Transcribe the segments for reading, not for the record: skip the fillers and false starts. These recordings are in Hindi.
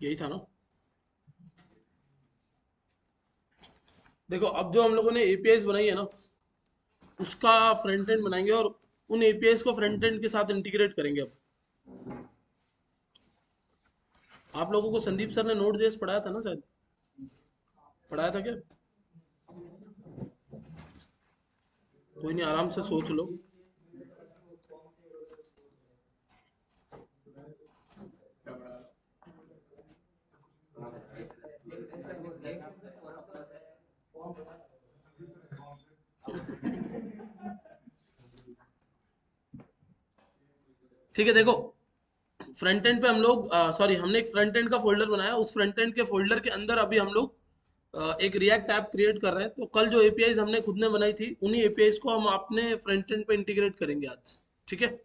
यही था ना। देखो अब जो हम लोगों ने एपीआईज बनाई है ना, उसका फ्रंट एंड बनाएंगे और उन एपीआईज को फ्रंट एंड के साथ इंटीग्रेट करेंगे अब। आप लोगों को संदीप सर ने नोड जेएस पढ़ाया था ना शायद, पढ़ाया था क्या? कोई नहीं, आराम से सोच लो। ठीक है देखो, फ्रंट एंड पे हम लोग सॉरी, हमने एक फ्रंट एंड का फोल्डर बनाया, उस फ्रंट एंड के फोल्डर के अंदर अभी हम लोग एक रिएक्ट ऐप क्रिएट कर रहे हैं। तो कल जो एपीआईज हमने खुद ने बनाई थी, उन्हीं एपीआईज को हम अपने फ्रंट एंड पे इंटीग्रेट करेंगे आज। ठीक है।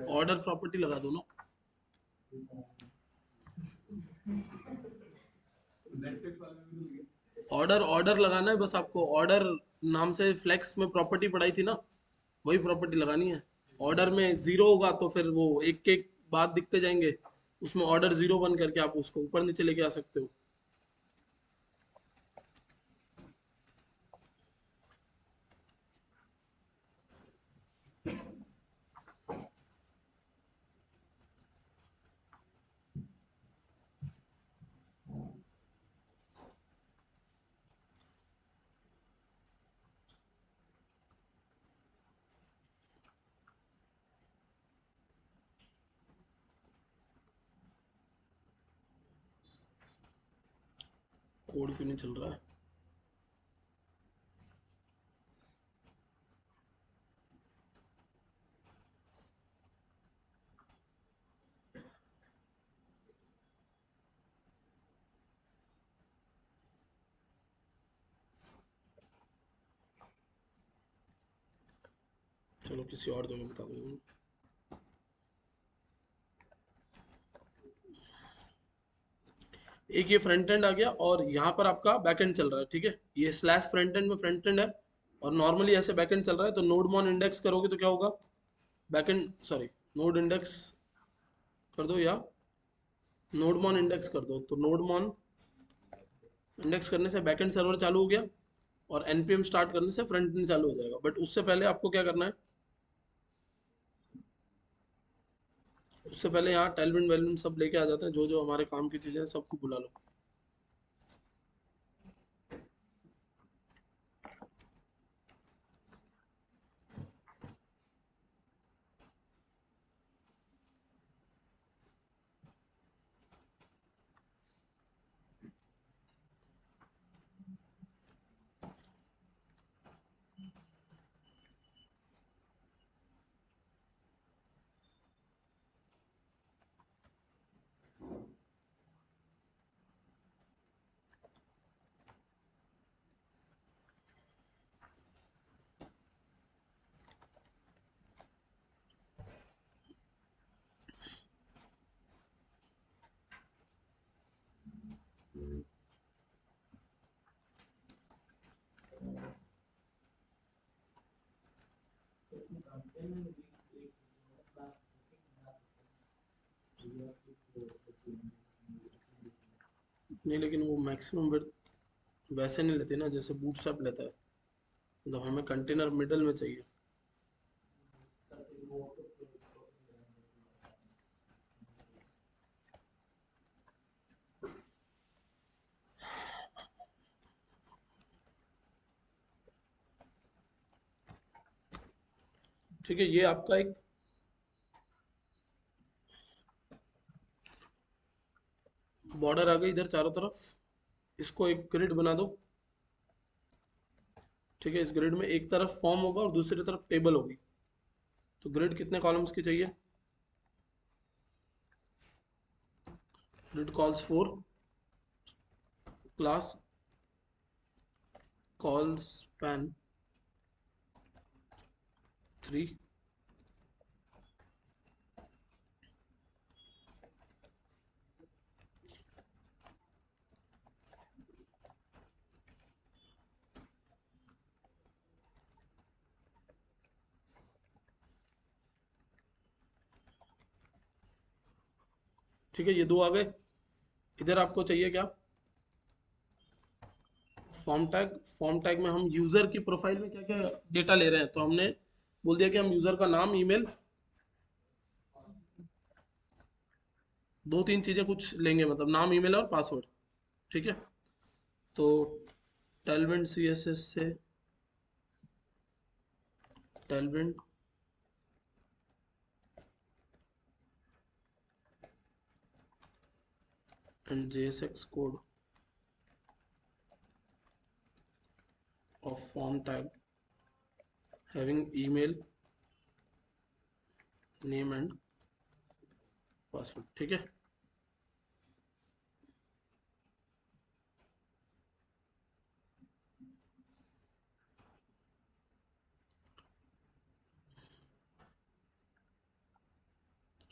ऑर्डर प्रॉपर्टी लगा दो ना। ऑर्डर ऑर्डर लगाना है बस आपको। ऑर्डर नाम से फ्लेक्स में प्रॉपर्टी पढ़ाई थी ना, वही प्रॉपर्टी लगानी है। ऑर्डर में जीरो होगा तो फिर वो एक एक बात दिखते जाएंगे, उसमें ऑर्डर जीरो बन करके आप उसको ऊपर नीचे लेके आ सकते हो। कोड क्यों नहीं चल रहा है? चलो किसी और जगह बता दूंगा। एक ये फ्रंट एंड आ गया और यहाँ पर आपका बैक एंड चल रहा है। ठीक है, ये स्लैश फ्रंट एंड में फ्रंट एंड है और नॉर्मली ऐसे बैक एंड चल रहा है। तो नोड मॉन इंडेक्स करोगे तो क्या होगा? Back and sorry, node index कर दो या नोड मॉन इंडेक्स कर दो। तो नोड मॉन इंडेक्स करने से बैक एंड सर्वर चालू हो गया और एनपीएम स्टार्ट करने से फ्रंट एंड चालू हो जाएगा। बट उससे पहले आपको क्या करना है? उससे पहले यहाँ टेलविन वेलविन सब लेके आ जाते हैं, जो जो हमारे काम की चीज़ें हैं सबको बुला लो। नहीं, लेकिन वो मैक्सिमम विड्थ वैसे नहीं लेते ना जैसे बूटस्ट्रैप लेता है। मतलब हमें कंटेनर मिडल में चाहिए। ठीक है, ये आपका एक बॉर्डर आ गई इधर चारों तरफ, इसको एक ग्रिड बना दो। ठीक है, इस ग्रिड में एक तरफ फॉर्म होगा और दूसरी तरफ टेबल होगी। तो ग्रिड कितने कॉलम्स की चाहिए? Grid calls for class call span 3। ठीक है, ये दो आ गए। इधर आपको चाहिए क्या? Form tag. फॉर्म टैग में हम यूजर की प्रोफाइल में क्या क्या डेटा ले रहे हैं, तो हमने बोल दिया कि हम यूजर का नाम, ईमेल, दो तीन चीजें कुछ लेंगे, मतलब नाम, ईमेल और पासवर्ड। ठीक है, तो टेलविंड सीएसएस से Tailwind and JSX code of form tag having email, name and password. ठीक है,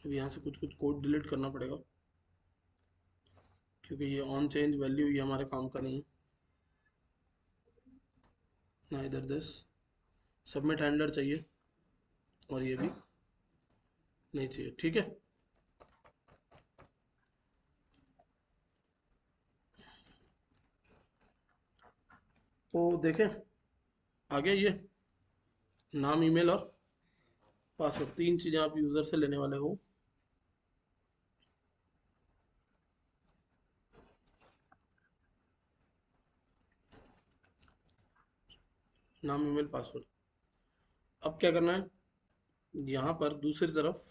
अब यहाँ से कुछ कुछ कोड डिलीट करना पड़ेगा, क्योंकि ये ऑन चेंज वैल्यू ये हमारे काम का नहीं है ना। इधर दिस सबमिट हैंडलर चाहिए और ये भी नहीं चाहिए। ठीक है, तो देखें आगे, ये नाम, ईमेल और पासवर्ड, तीन चीजें आप यूजर से लेने वाले हो। नाम, ईमेल, पासवर्ड। अब क्या करना है, यहाँ पर दूसरी तरफ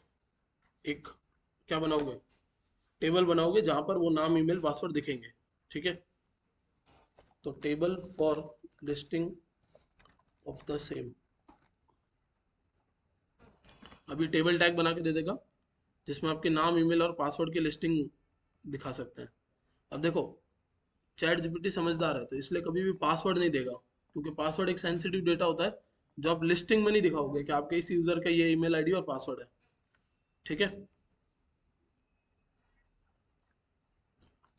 एक क्या बनाओगे, टेबल बनाओगे जहां पर वो नाम, ईमेल, पासवर्ड दिखेंगे। ठीक है, तो table for listing of the same, अभी टेबल टैग बना के दे देगा जिसमें आपके नाम, ईमेल और पासवर्ड की लिस्टिंग दिखा सकते हैं। अब देखो, चैट जीपीटी समझदार है, तो इसलिए कभी भी पासवर्ड नहीं देगा, क्योंकि पासवर्ड एक सेंसिटिव डेटा होता है जो आप लिस्टिंग में नहीं दिखाओगे कि आपके इस यूजर का ये ईमेल आईडी और पासवर्ड है। ठीक है,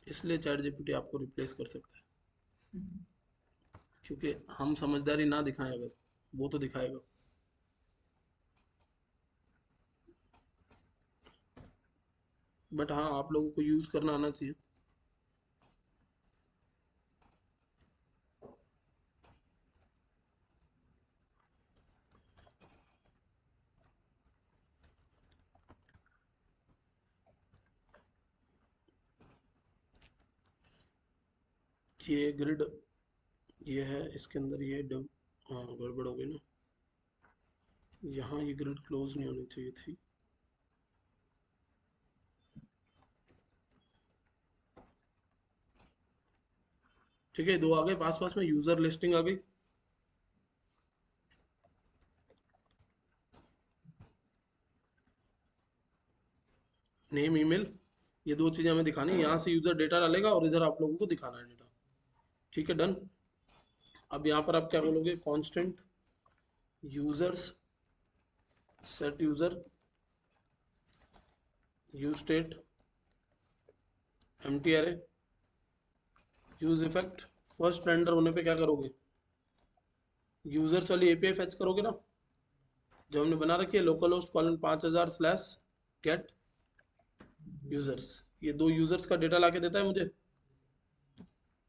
इसलिए चैट जीपीटी आपको रिप्लेस कर सकता है, क्योंकि हम समझदारी ना दिखाएं अगर, वो तो दिखाएगा। बट हाँ, आप लोगों को यूज करना आना चाहिए। ये ग्रिड ये है, इसके अंदर ये डब, हाँ गड़बड़ हो गई ना, यहाँ ये ग्रिड क्लोज नहीं होनी चाहिए थी। ठीक है, दो आ गए पास पास में, यूजर लिस्टिंग आ गई, नेम, ईमेल, ये दो चीजें हमें दिखानी है। यहाँ से यूजर डेटा डालेगा और इधर आप लोगों को दिखाना है डेटा। ठीक है, डन। अब यहाँ पर आप क्या बोलोगे, constant users set user use state empty अरे यूज इफेक्ट। फर्स्ट रेंडर होने पे क्या करोगे, यूजर्स वाली एपीआई फेच करोगे ना, जो हमने बना रखी है, local host colon 5000 slash gate users. ये दो यूजर्स का डेटा लाके देता है मुझे।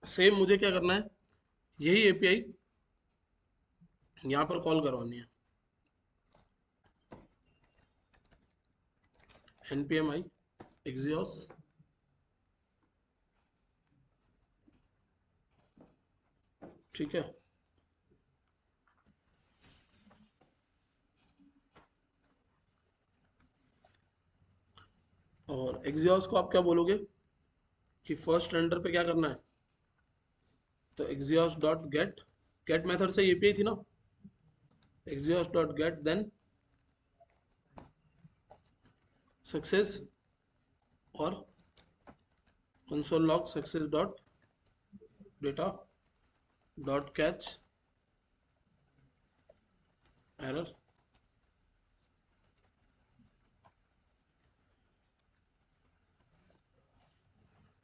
सेम मुझे क्या करना है, यही एपीआई यहाँ पर कॉल करवानी है, npm i exios ठीक है, और exios को आप क्या बोलोगे, कि फर्स्ट रेंडर पे क्या करना है, तो exhaust dot get, get method से एपीआई थी ना, exhaust dot get then success और console log success dot data dot catch error.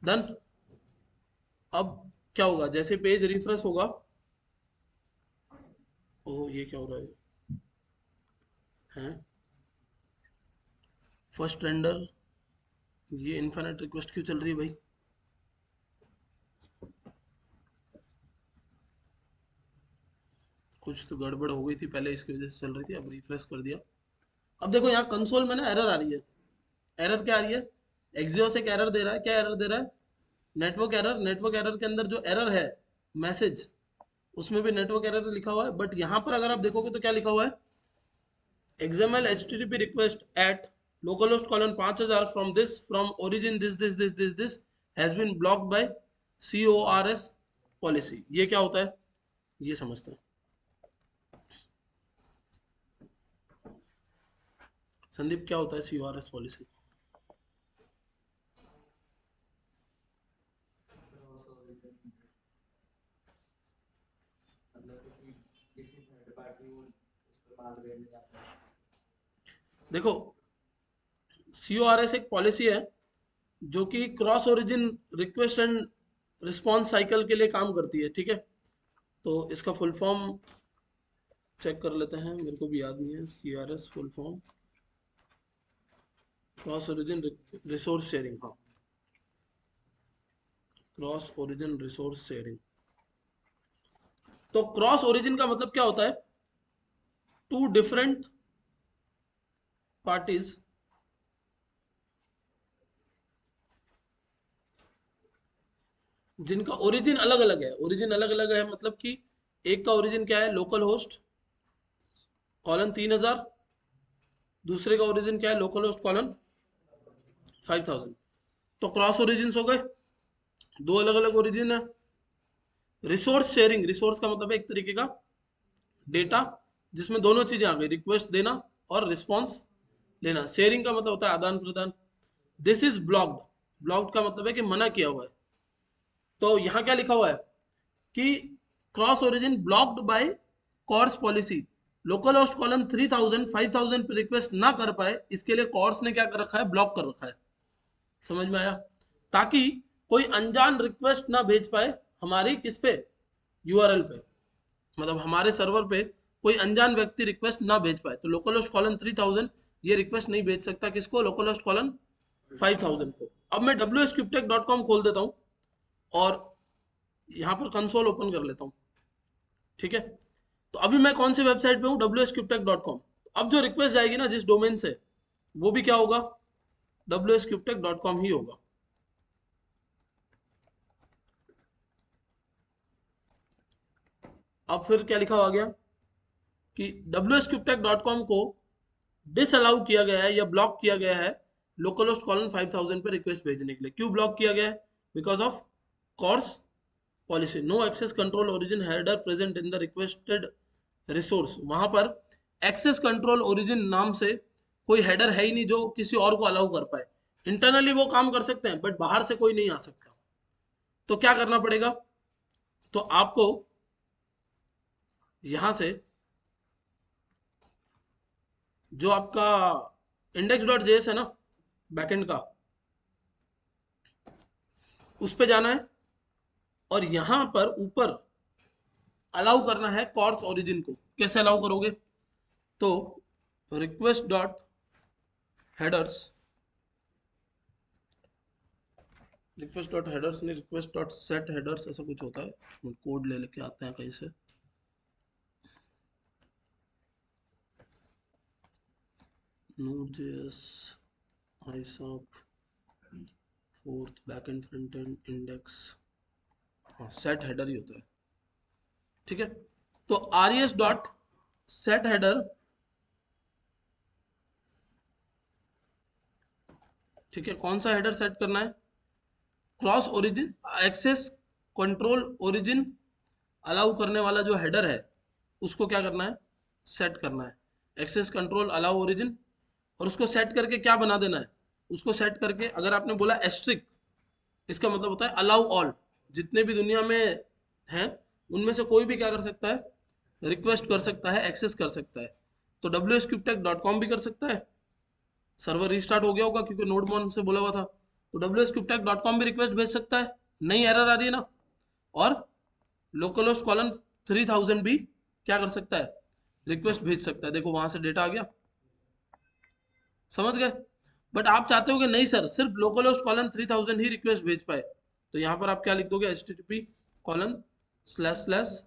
Done. अब क्या होगा, जैसे पेज रिफ्रेश होगा, ओह ये क्या हो रहा है फर्स्ट रेंडर, ये इनफाइनाइट रिक्वेस्ट क्यों चल रही है भाई, कुछ तो गड़बड़ हो गई थी पहले, इसकी वजह से चल रही थी, अब रिफ्रेश कर दिया। अब देखो यहाँ कंसोल में ना एरर आ रही है। एरर क्या आ रही है, एक्सियोस एक एरर दे रहा है, क्या एरर दे रहा है, नेटवर्क एरर। नेटवर्क एरर के अंदर जो एरर है मैसेज, उसमें भी नेटवर्क एरर लिखा हुआ है, बट यहाँ पर अगर आप देखोगे तो क्या लिखा हुआ है, XML HTTP request at localhost colon 5000 from origin this has been blocked by CORS policy। ये क्या होता है, ये समझते हैं। संदीप क्या होता है CORS पॉलिसी? देखो CORS एक पॉलिसी है जो कि cross origin request and response cycle के लिए काम करती है, ठीक है। तो इसका फुल फॉर्म चेक कर लेते हैं, मेरे को भी याद नहीं है। CRS full form cross origin resource sharing, हाँ, क्रॉस ओरिजिन रिसोर्स शेयरिंग। तो क्रॉस ओरिजिन का मतलब क्या होता है, टू डिफरेंट पार्टीज जिनका ओरिजिन अलग अलग है। ओरिजिन अलग अलग है मतलब कि एक का ओरिजिन क्या है, लोकल होस्ट कॉलन 3000, दूसरे का ओरिजिन क्या है, लोकल होस्ट कॉलन 5000। तो क्रॉस ओरिजिन हो गए, दो अलग अलग ओरिजिन है। रिसोर्स शेयरिंग, रिसोर्स का मतलब है एक तरीके का डेटा जिसमें दोनों चीजें आ गई, रिक्वेस्ट देना और रिस्पॉन्स लेना। शेयरिंग का मतलब होता है आदान प्रदान। दिस इज ब्लॉक्ड, ब्लॉक्ड का मतलब है कि मना किया हुआ है। तो यहाँ क्या लिखा हुआ है कि cross origin blocked by CORS policy, localhost colon 3000 5000 पे रिक्वेस्ट ना कर पाए, इसके लिए कॉर्स ने क्या कर रखा है, ब्लॉक कर रखा है। समझ में आया, ताकि कोई अनजान रिक्वेस्ट ना भेज पाए हमारी किस पे, यूआरएल पे, मतलब हमारे सर्वर पे कोई अनजान व्यक्ति रिक्वेस्ट ना भेज पाए। तो लोकल होस्ट कॉलन 3000 ये रिक्वेस्ट नहीं भेज सकता, किसको, लोकल होस्ट कॉलन 5000 को। अब मैं wscryptech.com खोल देता हूँ और यहाँ पर कंसोल ओपन कर लेता हूँ, ठीक है। तो अभी मैं कौन सी वेबसाइट पे हूँ, wscryptech.com। अब जो रिक्वेस्ट जाएगी ना जिस डोमेन से, वो भी क्या होगा, wscryptech.com ही होगा। अब फिर क्या लिखा हुआ गया कि wscryptech.com को डिसअलाउ किया गया है या ब्लॉक किया गया है लोकल होस्ट कॉलन 5000 पे रिक्वेस्ट भेजने के लिए। क्यों ब्लॉक किया गया है, because of CORS policy, no access control origin header present in the requested resource. वहां पर एक्सेस कंट्रोल ओरिजिन नाम से कोई हेडर है ही नहीं जो किसी और को अलाउ कर पाए। इंटरनली वो काम कर सकते हैं बट बाहर से कोई नहीं आ सकता। तो क्या करना पड़ेगा, तो आपको यहां से जो आपका index.js है ना बैकएंड का, उस पे जाना है और यहां पर ऊपर अलाउ करना है कॉर्स ओरिजिन को। कैसे अलाउ करोगे, तो request dot headers, request dot headers नहीं, रिक्वेस्ट डॉट सेट हेडर्स ऐसा कुछ होता है, कोड ले लेके आते हैं कहीं से। Node.js ISOP fourth backend front end index, हाँ सेट हेडर ही होता है, ठीक है। तो res डॉट सेट हेडर, ठीक है, कौन सा हेडर सेट करना है, cross origin access control origin allow करने वाला जो हेडर है उसको क्या करना है, सेट करना है। एक्सेस कंट्रोल अलाउ ओरिजिन, और उसको सेट करके क्या बना देना है, उसको सेट करके अगर आपने बोला एस्ट्रिक, इसका मतलब होता है अलाउ ऑल, जितने भी दुनिया में हैं उनमें से कोई भी क्या कर सकता है, रिक्वेस्ट कर सकता है, एक्सेस कर सकता है। तो wscubetech.com भी कर सकता है, सर्वर रीस्टार्ट हो गया होगा क्योंकि नोडमॉन से बोला हुआ था, तो wscubetech.com भी रिक्वेस्ट भेज सकता है, नई एरर आ रही है ना। और लोकलहोस्ट कॉलन 3000 भी क्या कर सकता है, रिक्वेस्ट भेज सकता है। देखो वहां से डेटा आ गया, समझ गए। बट आप चाहते हो कि नहीं सर सिर्फ लोकलहोस्ट कॉलन 3000 ही रिक्वेस्ट भेज पाए, तो यहाँ पर आप क्या लिख दोगे, http colon slash slash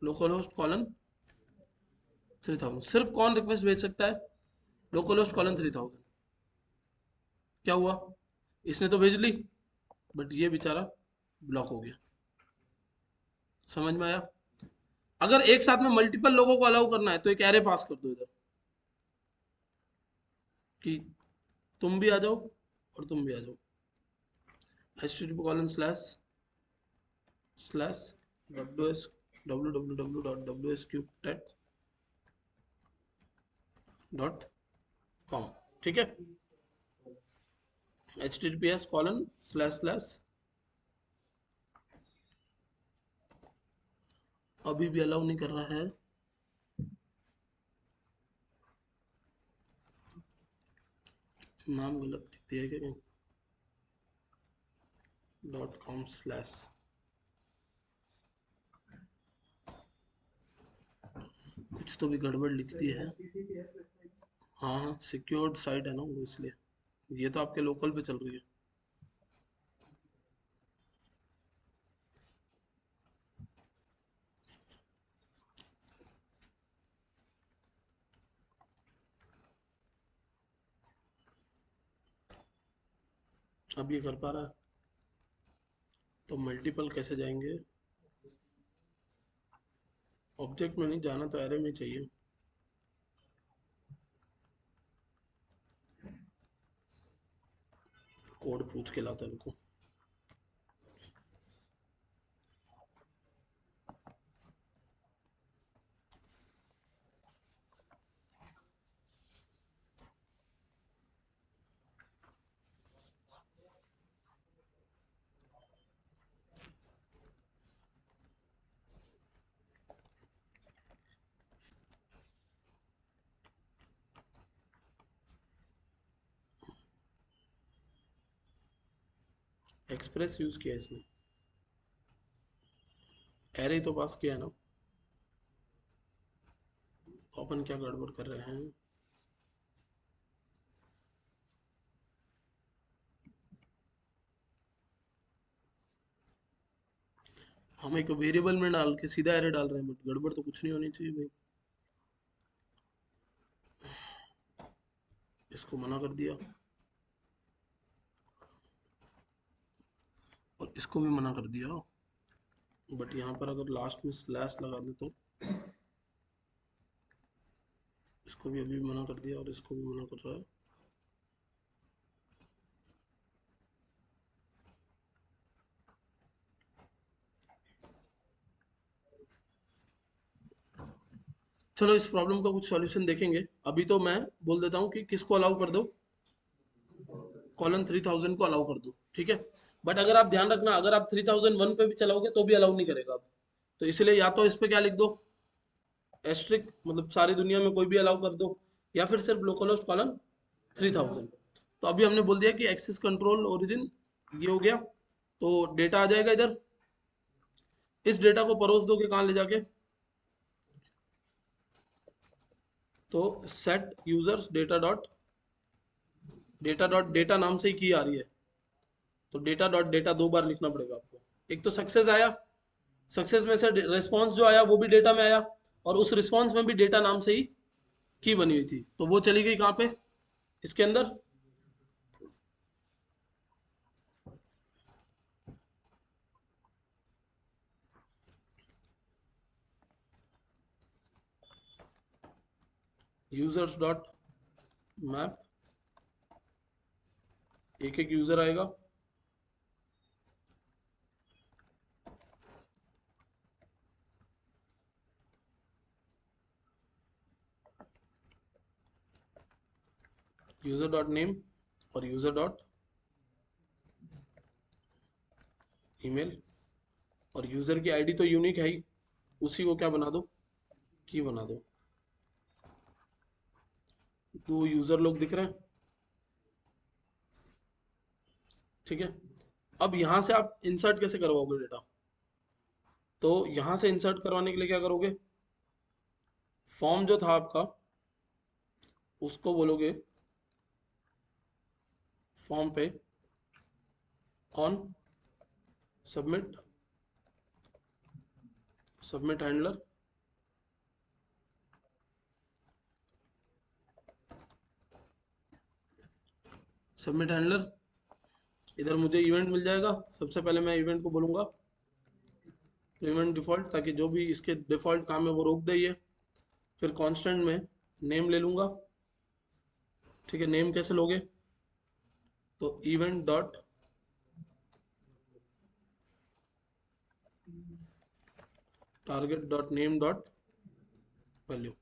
localhost colon 3000, सिर्फ कौन रिक्वेस्ट भेज सकता है, लोकलहोस्ट कॉलन 3000। क्या हुआ, इसने तो भेज ली बट ये बेचारा ब्लॉक हो गया। समझ में आया। अगर एक साथ में मल्टीपल लोगों को अलाउ करना है तो एक एरे पास कर दो इधर कि तुम भी आ जाओ और तुम भी आ जाओ, http colon slash slash ws www.wscubetech.com, ठीक है। https कॉलन स्लैश स्लैश, अभी भी अलाउ नहीं कर रहा है, नाम गलत लिख दिया है क्या .com स्लैश, कुछ तो भी गड़बड़ लिख दी है। हाँ हाँ सिक्योर्ड साइट है ना वो, इसलिए ये तो आपके लोकल पे चल रही है। अब ये कर पा रहा है, तो मल्टीपल कैसे जाएंगे, ऑब्जेक्ट में नहीं जाना तो एरे में चाहिए। कोड पूछ के लाता है इनको। एक्सप्रेस यूज किया इसने, एरे तो पास किया है ना। अपन क्या गड़बड़ कर रहे हैं, हम एक वेरिएबल में डाल के सीधा एरे डाल रहे हैं, बट गड़बड़ तो कुछ नहीं होनी चाहिए भाई। इसको मना कर दिया और इसको भी मना कर दिया, बट यहाँ पर अगर लास्ट में स्लैश लगा दे तो, इसको भी अभी मना कर दिया और इसको भी मना कर रहा है। चलो इस प्रॉब्लम का कुछ सॉल्यूशन देखेंगे। अभी तो मैं बोल देता हूँ कि किसको अलाउ कर दो, कॉलन 3000 को अलाउ कर दो, ठीक है। बट अगर आप ध्यान रखना, अगर आप 3001 पे भी चलाओगे तो भी अलाउ नहीं करेगा अब, तो इसलिए या तो इस पे क्या लिख दो, एस्ट्रिक, मतलब सारी दुनिया में कोई भी अलाउ कर दो, या फिर सिर्फ लोकल होस्ट कॉलन 3000। तो अभी हमने बोल दिया कि एक्सेस कंट्रोल ओरिजिन ये हो गया, तो डेटा आ जाएगा इधर। इस डेटा को परोस दोगे कहाँ ले जाके, तो सेट यूजर्स डॉट डेटा नाम से ही की आ रही है, तो डेटा डॉट डेटा दो बार लिखना पड़ेगा आपको। एक तो सक्सेस आया, सक्सेस में से रिस्पॉन्स जो आया वो भी डेटा में आया, और उस रिस्पॉन्स में भी डेटा नाम से ही की बनी हुई थी, तो वो चली गई कहाँ पे, इसके अंदर। यूजर्स डॉट मैप, एक एक यूजर आएगा, यूजर डॉट नेम और यूजर डॉट ईमेल, और यूजर की आईडी तो यूनिक है ही, उसी को क्या बना दो, की बना दो। तो यूजर लोग दिख रहे हैं, ठीक है। अब यहां से आप इंसर्ट कैसे करवाओगे डेटा, तो यहां से इंसर्ट करवाने के लिए क्या करोगे, फॉर्म जो था आपका उसको बोलोगे फॉर्म पे on submit, submit handler, submit handler, इधर मुझे इवेंट मिल जाएगा। सबसे पहले मैं इवेंट को बोलूंगा इवेंट डिफॉल्ट, ताकि जो भी इसके डिफॉल्ट काम है वो रोक दे ये। फिर कांस्टेंट में नेम ले लूंगा, ठीक है। नेम कैसे लोगे, तो event dot target dot name dot value.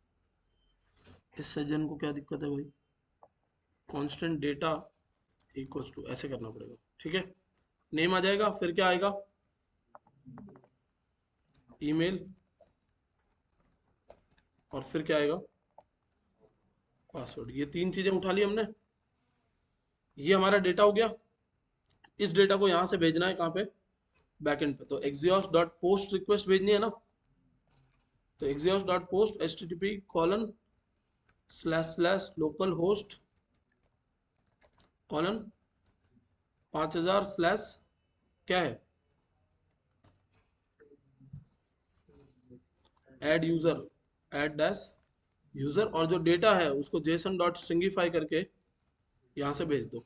इस सज्जन को क्या दिक्कत है भाई, कांस्टेंट डेटा इक्वल्स टू ऐसे करना पड़ेगा, ठीक है। नेम आ जाएगा, फिर क्या आएगा, ईमेल, और फिर क्या आएगा, पासवर्ड। ये तीन चीजें उठा ली हमने, ये हमारा डेटा हो गया। इस डेटा को यहां से भेजना है कहाँ पे, बैकएंड पे। तो exhaust डॉट पोस्ट रिक्वेस्ट भेजनी है ना, तो exhaust dot post http colon slash slash local host colon 5000 slash क्या है, add user, add dash user, और जो डेटा है उसको जेसन डॉट स्ट्रिंगिफाई करके यहाँ से भेज दो।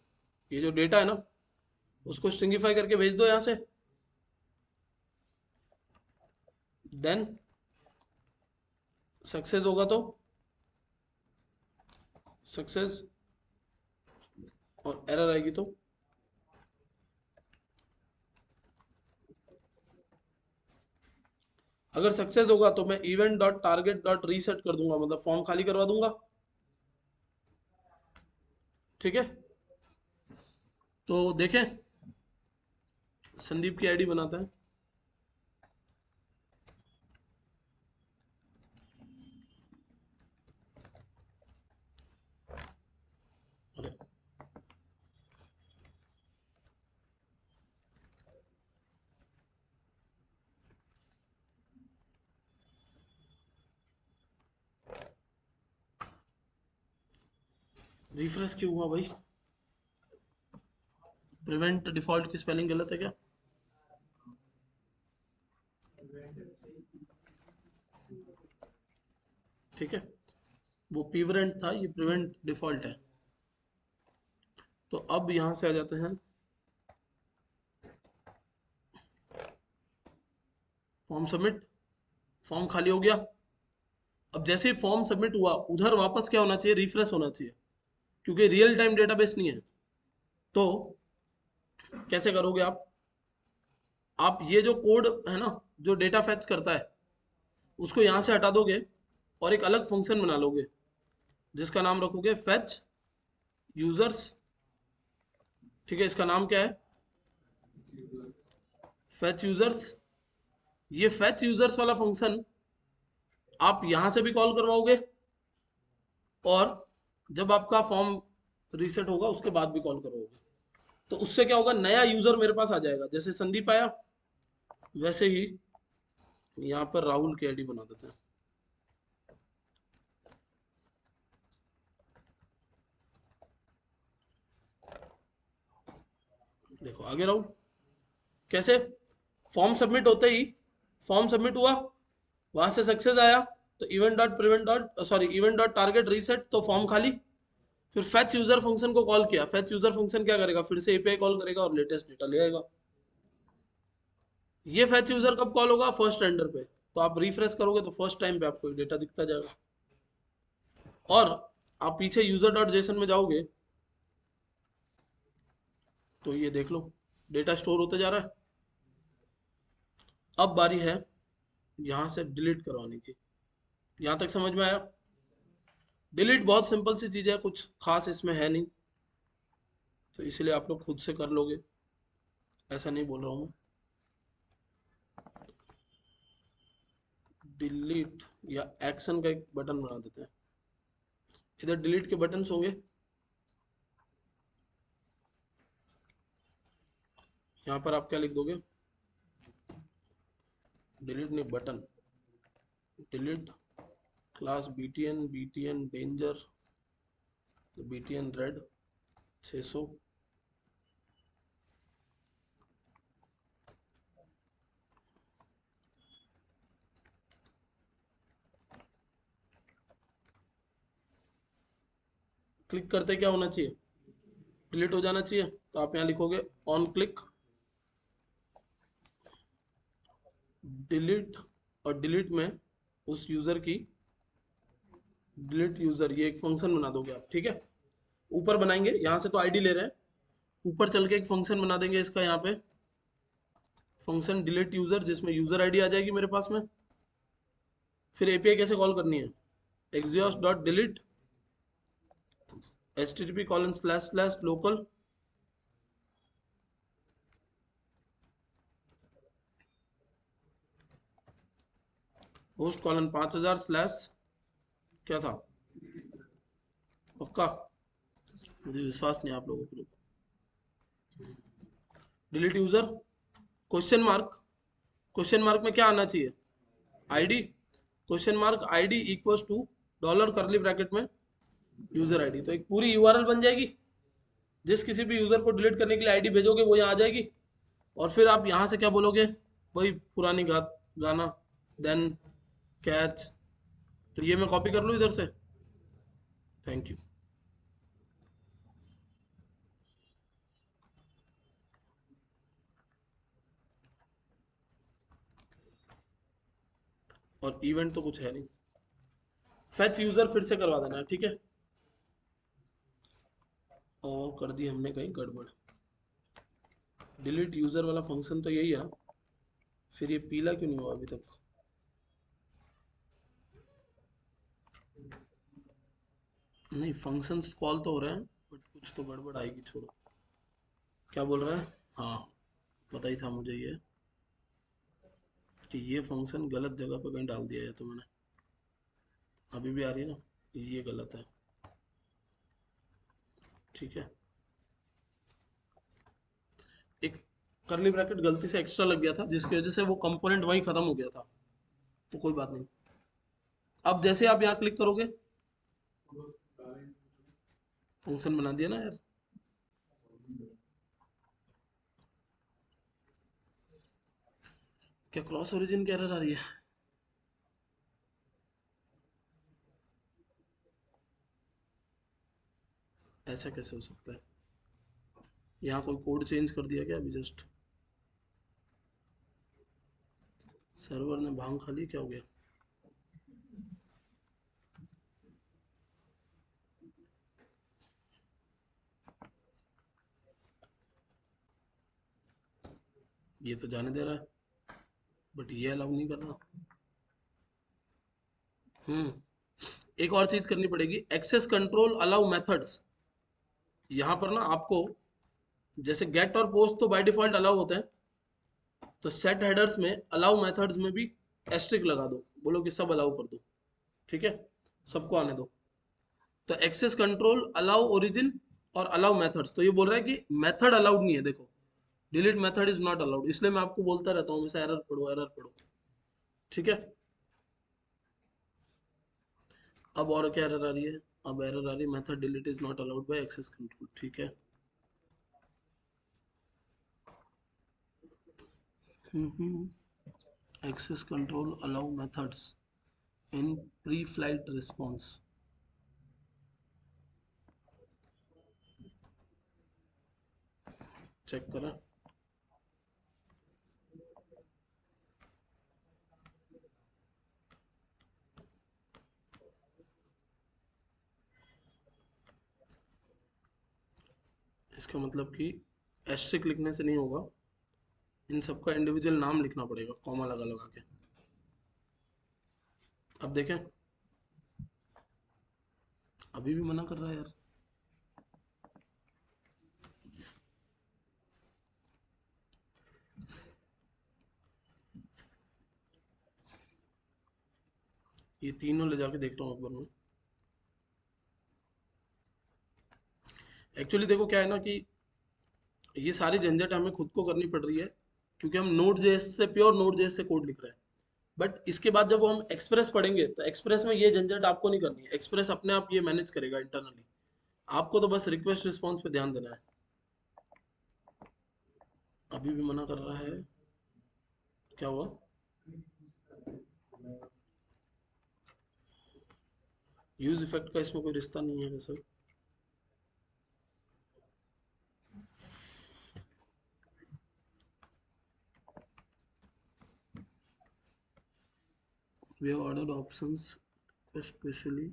ये जो डेटा है ना उसको स्ट्रिंगिफाई करके भेज दो यहाँ से। देन सक्सेस होगा तो सक्सेस, और एरर आएगी तो अगर सक्सेस होगा तो मैं event dot target dot reset कर दूंगा, मतलब फॉर्म खाली करवा दूंगा, ठीक है। तो देखें, संदीप की आईडी बनाते हैं। अरे रिफ्रेश क्यों हुआ भाई, प्रिवेंट डिफॉल्ट की स्पेलिंग गलत है क्या, ठीक है। वो प्रिवेंट था, ये प्रिवेंट डिफॉल्ट है। तो अब यहां से आ जाते हैं फॉर्म सबमिट, फॉर्म खाली हो गया। अब जैसे ही फॉर्म सबमिट हुआ उधर वापस क्या होना चाहिए, रिफ्रेश होना चाहिए, क्योंकि रियल टाइम डेटाबेस नहीं है। तो कैसे करोगे आप ये जो कोड है ना जो डेटा फेच करता है उसको यहाँ से हटा दोगे और एक अलग फंक्शन बना लोगे जिसका नाम रखोगे फेच यूजर्स, ठीक है। इसका नाम क्या है, फेच यूजर्स। ये फेच यूजर्स वाला फंक्शन आप यहां से भी कॉल करवाओगे, और जब आपका फॉर्म रीसेट होगा उसके बाद भी कॉल करोगे। तो उससे क्या होगा, नया यूजर मेरे पास आ जाएगा। जैसे संदीप आया वैसे ही यहाँ पर राहुल की आईडी बना देते हैं। देखो आगे राहुल कैसे, फॉर्म सबमिट होते ही, फॉर्म सबमिट हुआ, वहां से सक्सेस आया, तो event dot prevent dot sorry event dot target reset, तो फॉर्म खाली। फिर फेच यूजर फंक्शन को कॉल किया, फेच यूजर फंक्शन क्या करेगा, फिर से एपीआई कॉल करेगा और लेटेस्ट डेटा ले आएगा। ये फेच यूजर कब कॉल होगा, फर्स्ट रेंडर पे। तो आप रिफ्रेश करोगे तो फर्स्ट टाइम पे आपको डेटा दिखता जाएगा। और आप पीछे यूजर डॉट जेसन में जाओगे तो ये देख लो डेटा स्टोर होते जा रहा है। अब बारी है यहाँ से डिलीट करवाने की। यहाँ तक समझ में आया, डिलीट बहुत सिंपल सी चीज है, कुछ खास इसमें है नहीं, तो इसलिए आप लोग खुद से कर लोगे, ऐसा नहीं बोल रहा हूँ मैं। डिलीट या एक्शन का एक बटन बना देते हैं, इधर डिलीट के बटन्स होंगे, यहाँ पर आप क्या लिख दोगे, डिलीट नहीं button, delete class btn, btn danger, btn red 600, click करते क्या होना चाहिए, डिलीट हो जाना चाहिए, तो आप यहाँ लिखोगे ऑन क्लिक डिलीट, और डिलीट में उस यूजर की, डिलीट यूजर, ये एक फंक्शन बना दोगे आप, ठीक है। ऊपर बनाएंगे, यहाँ से तो आईडी ले रहे हैं, ऊपर चल के एक फंक्शन बना देंगे इसका, यहाँ पे फंक्शन डिलीट यूजर, जिसमें यूजर आईडी आ जाएगी मेरे पास में। फिर एपीआई कैसे कॉल करनी है, exhaust dot delete http://local host colon 5000 slash क्या था, पक्का, मुझे विश्वास नहीं आप लोगों को। Delete user question mark, question mark में क्या आना चाहिए, ID, question mark ID equals to dollar curly bracket में यूजर आईडी, तो एक पूरी यूआरएल बन जाएगी, जिस किसी भी यूजर को डिलीट करने के लिए आईडी भेजोगे वो यहाँ आ जाएगी, और फिर आप यहाँ से क्या बोलोगे, वही पुरानी गाना, देन कैच, तो ये मैं कॉपी कर लूँ इधर से, थैंक यू। और इवेंट तो कुछ है नहीं, फेच यूजर फिर से करवा देना है, ठीक है। और कर दी हमने कहीं गड़बड़, डिलीट यूजर वाला फंक्शन तो यही है ना, फिर ये पीला क्यों नहीं हुआ अभी तक, नहीं फंक्शंस कॉल तो हो रहे हैं, बट कुछ तो गड़बड़ आएगी, छोड़ो। क्या बोल रहा है, हाँ पता ही था मुझे ये, कि ये फंक्शन गलत जगह पे कहीं डाल दिया है, तो मैंने, अभी भी आ रही है ना, ये गलत है, ठीक है। एक करली ब्रैकेट गलती से एक्स्ट्रा लग गया था, जिसकी वजह से वो कंपोनेंट वहीं खत्म हो गया था, तो कोई बात नहीं। अब जैसे आप यहाँ क्लिक करोगे, फंक्शन बना दिया ना यार, क्या क्रॉस ओरिजिन की एरर आ रही है, ऐसा कैसे हो सकता है, यहाँ कोई कोड चेंज कर दिया क्या अभी जस्ट, सर्वर ने भांग खा ली, क्या हो गया, ये तो जाने दे रहा है, बट ये अलाउ नहीं कर रहा। एक और चीज करनी पड़ेगी, एक्सेस कंट्रोल अलाउ मेथड्स, यहाँ पर ना आपको, जैसे गेट और पोस्ट तो बाय डिफॉल्ट अलाउ होते हैं, तो सेट हेडर्स में अलाउ मेथड्स में भी एस्ट्रिक लगा दो, बोलो कि सब अलाउ कर दो, ठीक है, सबको आने दो। तो एक्सेस कंट्रोल अलाउ ओरिजिन और अलाउ मेथड्स, तो ये बोल रहा है कि मेथड अलाउड नहीं है, देखो delete method is not allowed, इसलिए मैं आपको बोलता रहता हूँ हमेशा एरर पढ़ो, एरर पढ़ो, ठीक है। अब और क्या एरर आ रही है, अब एरर आ रही है method delete is not allowed by access control, ठीक है। Access control allow methods in preflight response, check करें, इसका मतलब कि एस्ट्रिक लिखने से नहीं होगा, इन सबका इंडिविजुअल नाम लिखना पड़ेगा, कॉमा लगा लगा के। अब देखें, अभी भी मना कर रहा है यार। ये तीनों ले जाके देख रहा हूँ एक बार मैं। एक्चुअली देखो क्या है ना कि ये सारी झंझट हमें खुद को करनी पड़ रही है, क्योंकि हम नोड जेएस से, प्योर नोड जेएस से कोड लिख रहे हैं। बट इसके बाद जब हम एक्सप्रेस पढ़ेंगे तो एक्सप्रेस में ये झंझट आपको नहीं करनी है, एक्सप्रेस अपने आप ये मैनेज करेगा इंटरनली। आपको तो बस रिक्वेस्ट रिस्पॉन्स पे ध्यान देना है। अभी भी मना कर रहा है, क्या हुआ? यूज इफेक्ट का इसमें कोई रिश्ता नहीं है वैसे। We have ordered options specially.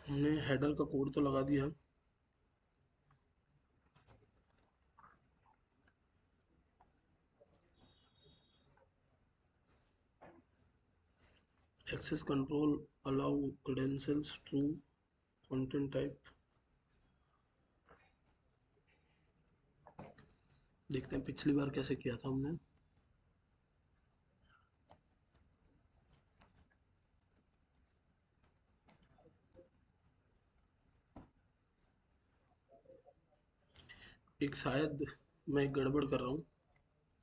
हमने हेडर का कोड तो लगा दिया। Access control allow credentials true content type. देखते हैं पिछली बार कैसे किया था हमने। एक शायद मैं गड़बड़ कर रहा हूँ।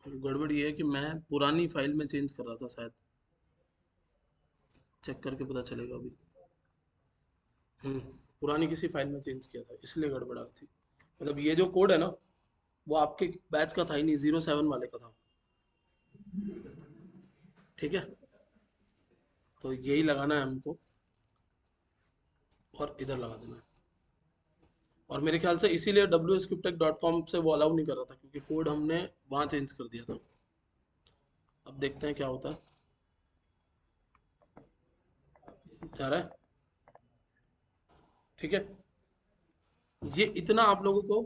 गड़बड़ ये है कि मैं पुरानी फाइल में चेंज कर रहा था शायद। चेक करके पता चलेगा अभी। हम्म, पुरानी किसी फाइल में चेंज किया था इसलिए गड़बड़ आ रही थी। मतलब ये जो कोड है ना, वो आपके बैच का था ही नहीं, 07 वाले का था। ठीक है, तो यही लगाना है हमको और इधर लगा देना है। और मेरे ख्याल से इसीलिए wscriptech.com से वो अलाउ नहीं कर रहा था, क्योंकि कोड हमने वहाँ चेंज कर दिया था। अब देखते हैं क्या होता है। जा रहा है? ठीक है। ये इतना आप लोगों को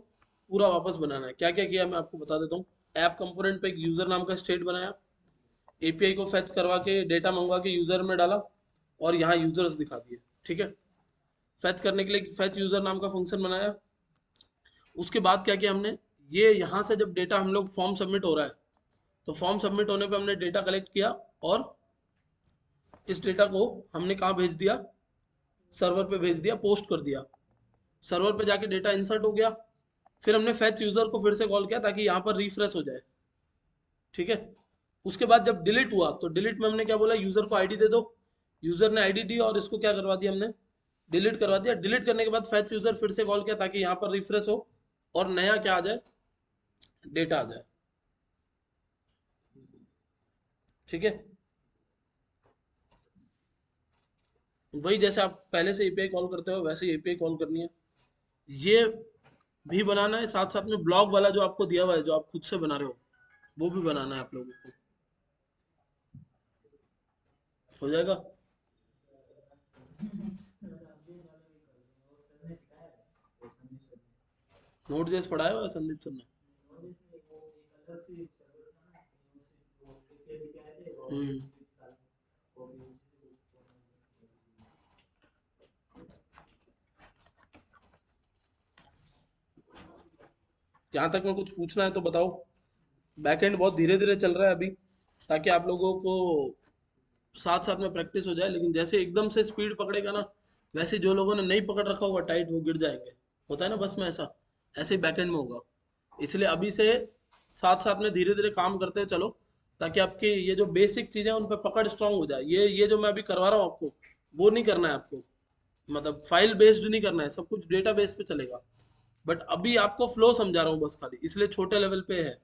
पूरा वापस बनाना है। क्या क्या किया मैं आपको बता देता हूँ। ऐप कंपोनेंट पे एक यूजर नाम का स्टेट बनाया, एपीआई को फेच करवा के डेटा मंगवा के यूजर में डाला, और यहाँ यूजर्स दिखा दिए। ठीक है। फेच करने के लिए फेच यूजर नाम का फंक्शन बनाया। उसके बाद क्या किया हमने, ये यहाँ से जब डेटा हम लोग फॉर्म सबमिट हो रहा है, तो फॉर्म सबमिट होने पे हमने डेटा कलेक्ट किया, और इस डेटा को हमने कहाँ भेज दिया, सर्वर पे भेज दिया, पोस्ट कर दिया। सर्वर पे जाके डेटा इंसर्ट हो गया। फिर हमने फेच यूजर को फिर से कॉल किया ताकि यहाँ पर रिफ्रेश हो जाए। ठीक है। उसके बाद जब डिलीट हुआ तो डिलीट में हमने क्या बोला, यूजर को आईडी दे दो। यूजर ने आईडी दी और इसको क्या करवा दिया हमने, डिलीट करवा दिया। डिलीट करने के बाद फेच यूजर फिर से कॉल किया ताकि यहाँ पर रिफ्रेश हो और नया क्या आ जाए, डेटा आ जाए। ठीक है। वही जैसे आप पहले से एपीआई कॉल करते हो वैसे ही एपीआई कॉल करनी है। ये भी बनाना है, साथ साथ में ब्लॉग वाला जो आपको दिया हुआ है, जो आप खुद से बना रहे हो, वो भी बनाना है आप लोगों को। हो जाएगा। नोट जेस पढ़ाया हुआ है संदीप सर ने? हम्म। यहाँ तक में कुछ पूछना है तो बताओ। बैकएंड बहुत धीरे धीरे चल रहा है अभी, ताकि आप लोगों को साथ साथ में प्रैक्टिस हो जाए। लेकिन जैसे एकदम से स्पीड पकड़ेगा ना, वैसे जो लोगों ने नहीं पकड़ रखा होगा टाइट, वो गिर जाएंगे। होता है ना बस में ऐसा, ऐसे ही बैकएंड में होगा। इसलिए अभी से साथ साथ में धीरे धीरे काम करते चलो, ताकि आपकी ये जो बेसिक चीजें हैं उन पर पकड़ स्ट्रांग हो जाए। ये जो मैं अभी करवा रहा हूँ आपको, वो नहीं करना है आपको। मतलब फाइल बेस्ड नहीं करना है, सब कुछ डेटा बेस पे चलेगा। बट अभी आपको फ्लो समझा रहा हूँ बस खाली, इसलिए छोटे लेवल पे है।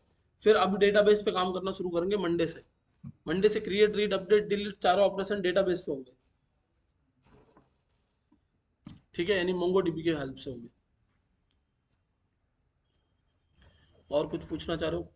फिर अब डेटाबेस पे काम करना शुरू करेंगे मंडे से। मंडे से क्रिएट, रीड, अपडेट, डिलीट चारों ऑपरेशन डेटाबेस पे होंगे। ठीक है, यानी मोंगो डीबी के हेल्प से होंगे। और कुछ पूछना चाह रहे हो?